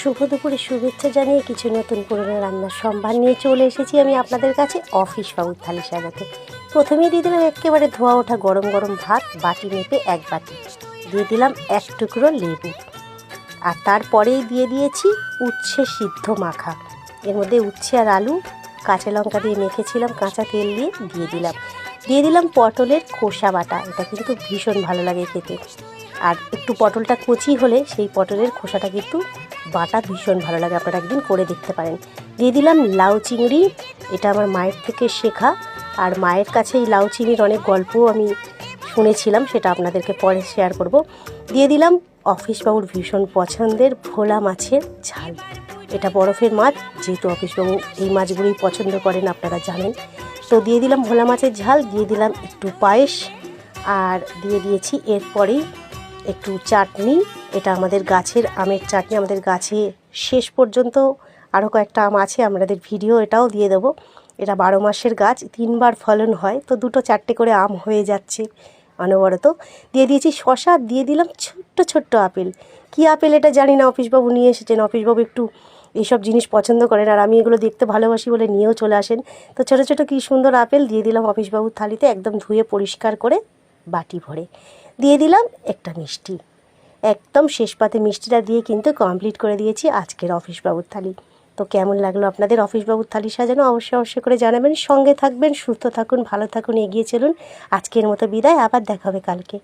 শুভ দুপুরে শুভেচ্ছা জানিয়ে কিছু নতুন পুরনো রান্নার সম্ভার নিয়ে চলে এসেছি আমি আপনাদের কাছে অফিস বাবুর থালি সাজাতে। প্রথমেই দিয়ে দিলাম একেবারে ধোয়া ওঠা গরম গরম ভাত, বাটি মেপে এক বাটি। দিয়ে দিলাম এক টুকরো লেবু, আর তারপরেই দিয়ে দিয়েছি উচ্ছে সিদ্ধ মাখা। এর মধ্যে উচ্ছে আর আলু কাঁচা লঙ্কা দিয়ে মেখেছিলাম, কাঁচা তেল দিয়ে দিলাম পটলের খোসা বাটা। এটা কিন্তু ভীষণ ভালো লাগে খেতে, আর একটু পটলটা কচি হলে সেই পটলের খোসাটা কিন্তু বাটা ভীষণ ভালো লাগে, আপনারা একদিন করে দেখতে পারেন। দিয়ে দিলাম লাউ চিংড়ি, এটা আমার মায়ের থেকে শেখা, আর মায়ের কাছে এই লাউ চিংড়ির অনেক গল্পও আমি শুনেছিলাম, সেটা আপনাদেরকে পরে শেয়ার করব। দিয়ে দিলাম অফিসবাবুর ভীষণ পছন্দের ভোলা মাছের ঝাল। এটা বরফের মাছ, যেহেতু অফিসবাবু এই মাছগুলোই পছন্দ করেন আপনারা জানেন। তো দিয়ে দিলাম ভোলা মাছের ঝাল, দিয়ে দিলাম একটু পায়েস, আর দিয়ে দিয়েছি এরপরেই একটু চাটনি। এটা আমাদের গাছের আমের চাটনি, আমাদের গাছে শেষ পর্যন্ত আরও কয়েকটা আম আছে, আমাদের ভিডিও এটাও দিয়ে দেবো। এটা 12 মাসের গাছ, 3 বার ফলন হয়, তো 2-4টে করে আম হয়ে যাচ্ছে অনবরত। দিয়ে দিয়েছি শশা, দিয়ে দিলাম ছোট্ট ছোট্ট আপেল। কী আপেল এটা জানি না, অফিসবাবু নিয়ে এসেছেন। অফিসবাবু একটু এইসব জিনিস পছন্দ করেন, আর আমি এগুলো দেখতে ভালোবাসি বলে নিয়েও চলে আসেন। তো ছোটো ছোটো কী সুন্দর আপেল দিয়ে দিলাম অফিসবাবুর থালিতে, একদম ধুয়ে পরিষ্কার করে বাটি ভরে। দিয়ে দিলাম একটা মিষ্টি, একদম শেষ পাতে মিষ্টিটা দিয়ে কিন্তু কমপ্লিট করে দিয়েছি আজকের অফিসবাবুর থালি। তো কেমন লাগলো আপনাদের অফিসবাবুর থালি সাজানো অবশ্যই করে জানাবেন। সঙ্গে থাকবেন, সুস্থ থাকুন, ভালো থাকুন, এগিয়ে চলুন। আজকের মতো বিদায়, আবার দেখা হবে কালকে।